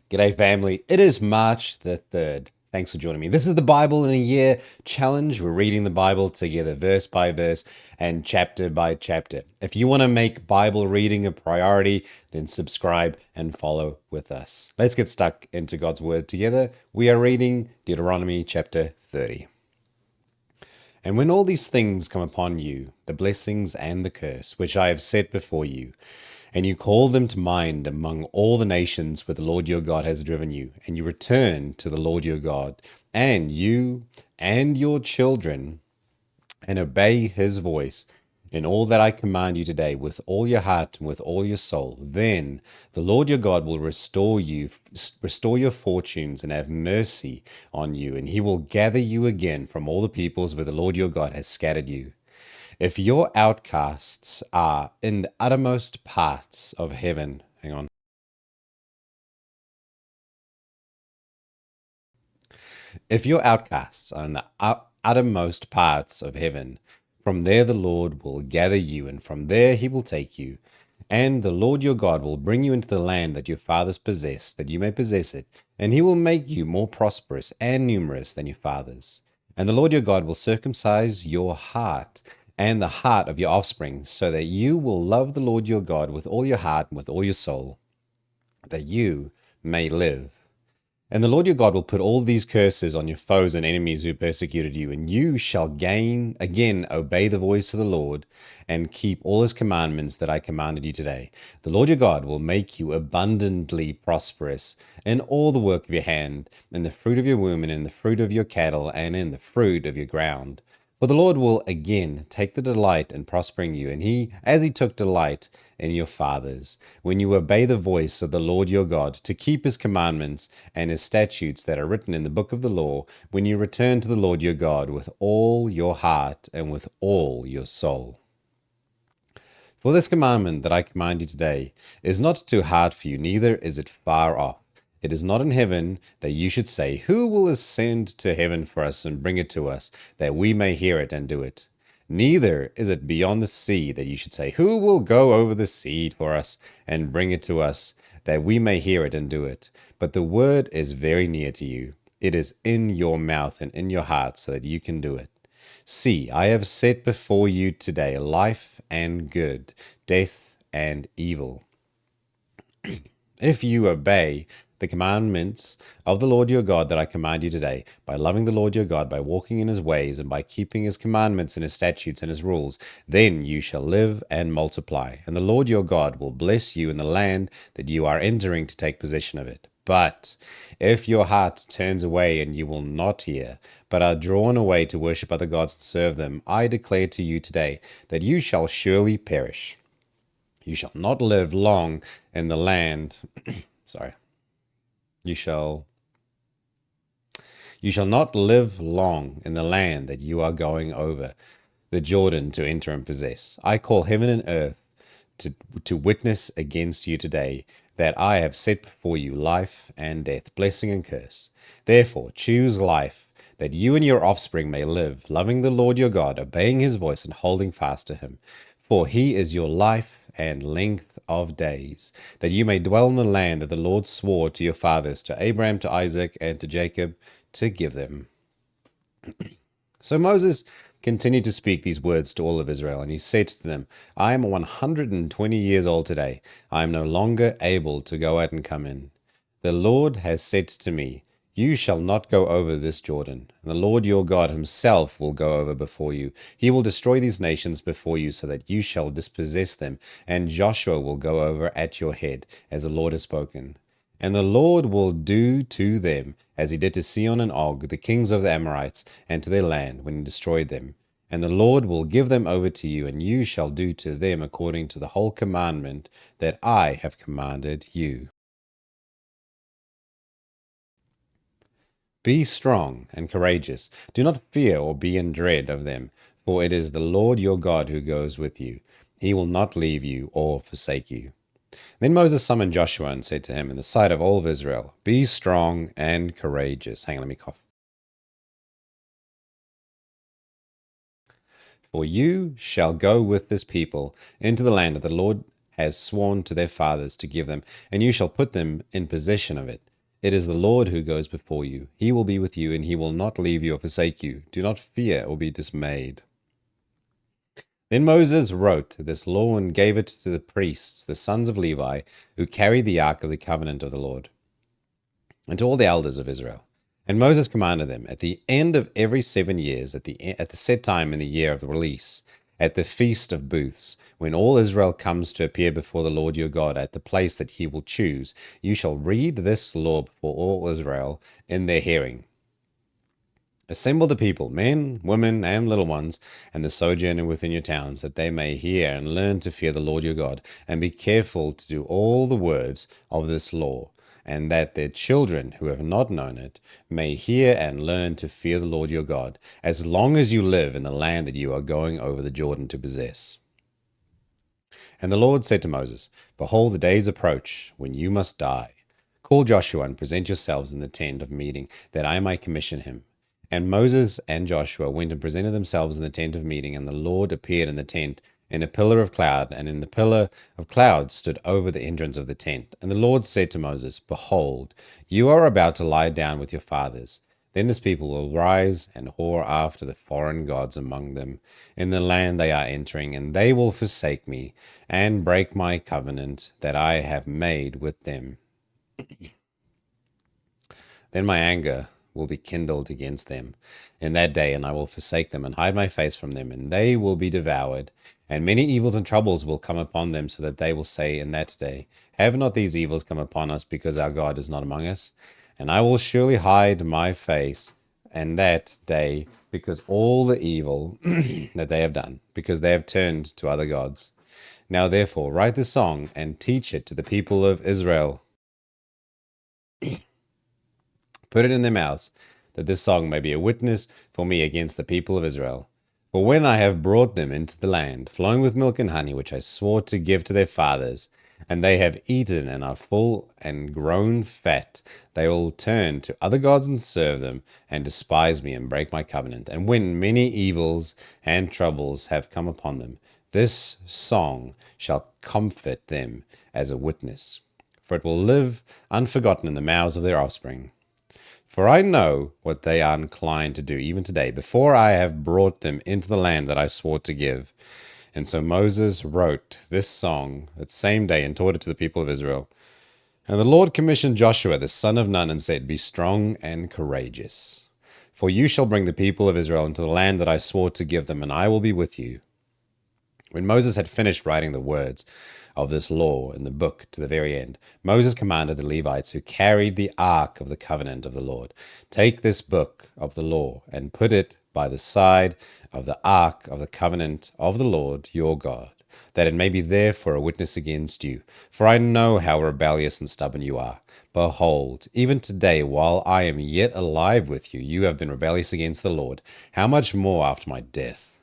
G'day, family. It is March the 3rd. Thanks for joining me. This is the Bible in a Year challenge. We're reading the Bible together, verse by verse and chapter by chapter. If you want to make Bible reading a priority, then subscribe and follow with us. Let's get stuck into God's Word together. We are reading Deuteronomy chapter 30. And when all these things come upon you, the blessings and the curse, which I have set before you, and you call them to mind among all the nations where the Lord your God has driven you, and you return to the Lord your God, and you and your children, and obey his voice in all that I command you today with all your heart and with all your soul, then the Lord your God will restore your fortunes and have mercy on you, and he will gather you again from all the peoples where the Lord your God has scattered you. If your outcasts are in the uttermost parts of heaven, hang on. If your outcasts are in the uttermost parts of heaven, from there the Lord will gather you, and from there he will take you. And the Lord your God will bring you into the land that your fathers possessed, that you may possess it, and he will make you more prosperous and numerous than your fathers. And the Lord your God will circumcise your heart and the heart of your offspring, so that you will love the Lord your God with all your heart and with all your soul, that you may live. And the Lord your God will put all these curses on your foes and enemies who persecuted you, and you shall again obey the voice of the Lord and keep all his commandments that I commanded you today. The Lord your God will make you abundantly prosperous in all the work of your hand, in the fruit of your womb, and in the fruit of your cattle, and in the fruit of your ground. For the Lord will again take the delight in prospering you, and as he took delight in your fathers, when you obey the voice of the Lord your God, to keep his commandments and his statutes that are written in the book of the law, when you return to the Lord your God with all your heart and with all your soul. For this commandment that I command you today is not too hard for you, neither is it far off. It is not in heaven, that you should say, who will ascend to heaven for us and bring it to us, that we may hear it and do it? Neither is it beyond the sea, that you should say, who will go over the sea for us and bring it to us, that we may hear it and do it? But the word is very near to you. It is in your mouth and in your heart, so that you can do it. See, I have set before you today life and good, death and evil. If you obey the commandments of the Lord your God that I command you today, by loving the Lord your God, by walking in his ways, and by keeping his commandments and his statutes and his rules, then you shall live and multiply. And the Lord your God will bless you in the land that you are entering to take possession of it. But if your heart turns away and you will not hear, but are drawn away to worship other gods and serve them, I declare to you today that you shall surely perish. You shall not live long in the land. Sorry. You shall not live long in the land that you are going over the Jordan to enter and possess. I call heaven and earth to witness against you today that I have set before you life and death, blessing and curse. Therefore, choose life, that you and your offspring may live, loving the Lord your God, obeying his voice and holding fast to him. For he is your life and length of days, that you may dwell in the land that the Lord swore to your fathers, to Abraham, to Isaac, and to Jacob, to give them. So Moses continued to speak these words to all of Israel, and he said to them, I am 120 years old today. I am no longer able to go out and come in. The Lord has said to me, you shall not go over this Jordan. And the Lord your God himself will go over before you. He will destroy these nations before you, so that you shall dispossess them, and Joshua will go over at your head, as the Lord has spoken. And the Lord will do to them as he did to Sihon and Og, the kings of the Amorites, and to their land, when he destroyed them. And the Lord will give them over to you, and you shall do to them according to the whole commandment that I have commanded you. Be strong and courageous. Do not fear or be in dread of them, for it is the Lord your God who goes with you. He will not leave you or forsake you. Then Moses summoned Joshua and said to him in the sight of all of Israel, be strong and courageous. Hang on, let me cough. For you shall go with this people into the land that the Lord has sworn to their fathers to give them, and you shall put them in possession of it. It is the Lord who goes before you. He will be with you, and he will not leave you or forsake you. Do not fear or be dismayed." Then Moses wrote this law and gave it to the priests, the sons of Levi, who carried the ark of the covenant of the Lord, and to all the elders of Israel. And Moses commanded them, at the end of every 7 years, at the set time in the year of the release, at the feast of booths, when all Israel comes to appear before the Lord your God at the place that he will choose, you shall read this law before all Israel in their hearing. Assemble the people, men, women, and little ones, and the sojourner within your towns, that they may hear and learn to fear the Lord your God, and be careful to do all the words of this law, and that their children who have not known it may hear and learn to fear the Lord your God, as long as you live in the land that you are going over the Jordan to possess. And the Lord said to Moses, "Behold, the days approach when you must die. Call Joshua and present yourselves in the tent of meeting, that I may commission him." And Moses and Joshua went and presented themselves in the tent of meeting, and the Lord appeared in the tent in a pillar of cloud, and in the pillar of cloud stood over the entrance of the tent. And the Lord said to Moses, "Behold, you are about to lie down with your fathers. Then this people will rise and whore after the foreign gods among them in the land they are entering, and they will forsake me and break my covenant that I have made with them. Then my anger will be kindled against them in that day, and I will forsake them and hide my face from them, and they will be devoured. And many evils and troubles will come upon them, so that they will say in that day, Have not these evils come upon us because our God is not among us? And I will surely hide my face in that day because all the evil that they have done, because they have turned to other gods. Now therefore write this song and teach it to the people of Israel. Put it in their mouths, that this song may be a witness for me against the people of Israel. For when I have brought them into the land, flowing with milk and honey, which I swore to give to their fathers, and they have eaten and are full and grown fat, they will turn to other gods and serve them, and despise me and break my covenant. And when many evils and troubles have come upon them, this song shall comfort them as a witness, for it will live unforgotten in the mouths of their offspring. For I know what they are inclined to do even today, before I have brought them into the land that I swore to give. And so Moses wrote this song that same day and taught it to the people of Israel. And the Lord commissioned Joshua the son of Nun and said, Be strong and courageous, for you shall bring the people of Israel into the land that I swore to give them, and I will be with you. When Moses had finished writing the words of this law in the book to the very end, Moses commanded the Levites who carried the ark of the covenant of the Lord, Take this book of the law and put it by the side of the ark of the covenant of the Lord your God, that it may be there for a witness against you. For I know how rebellious and stubborn you are. Behold, even today, while I am yet alive with you, you have been rebellious against the Lord. How much more after my death?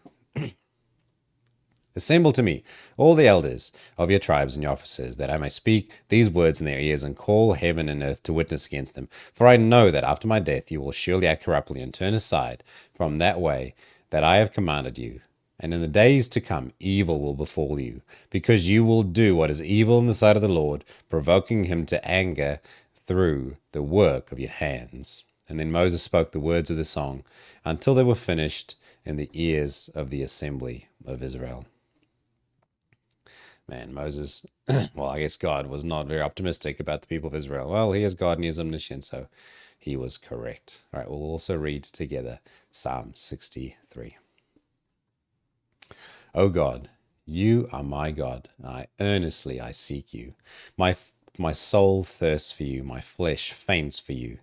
Assemble to me all the elders of your tribes and your officers, that I may speak these words in their ears and call heaven and earth to witness against them. For I know that after my death you will surely act corruptly and turn aside from that way that I have commanded you. And in the days to come evil will befall you, because you will do what is evil in the sight of the Lord, provoking him to anger through the work of your hands. And then Moses spoke the words of the song until they were finished in the ears of the assembly of Israel. Man, Moses, well, I guess God was not very optimistic about the people of Israel. Well, he is God and he is omniscient, so he was correct. All right, we'll also read together Psalm 63. O God, you are my God. I seek you. My soul thirsts for you. My flesh faints for you.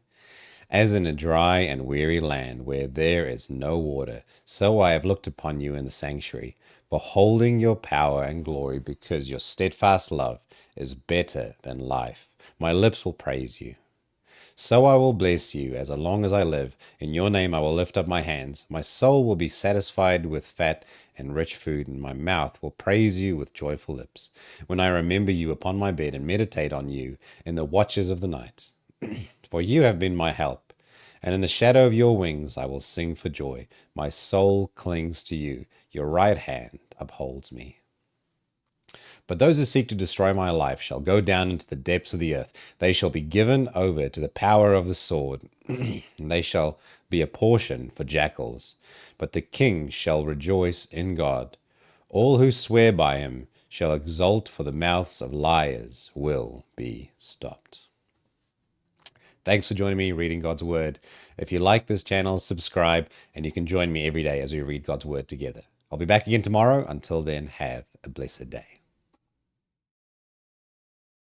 As in a dry and weary land where there is no water, so I have looked upon you in the sanctuary, beholding your power and glory, because your steadfast love is better than life. My lips will praise you. So I will bless you as long as I live. In your name I will lift up my hands. My soul will be satisfied with fat and rich food, and my mouth will praise you with joyful lips, when I remember you upon my bed and meditate on you in the watches of the night. For you have been my help, and in the shadow of your wings I will sing for joy. My soul clings to you. Your right hand upholds me. But those who seek to destroy my life shall go down into the depths of the earth. They shall be given over to the power of the sword, and they shall be a portion for jackals. But the king shall rejoice in God. All who swear by him shall exult, for the mouths of liars will be stopped. Thanks for joining me reading God's Word. If you like this channel, subscribe, and you can join me every day as we read God's Word together. I'll be back again tomorrow. Until then, have a blessed day.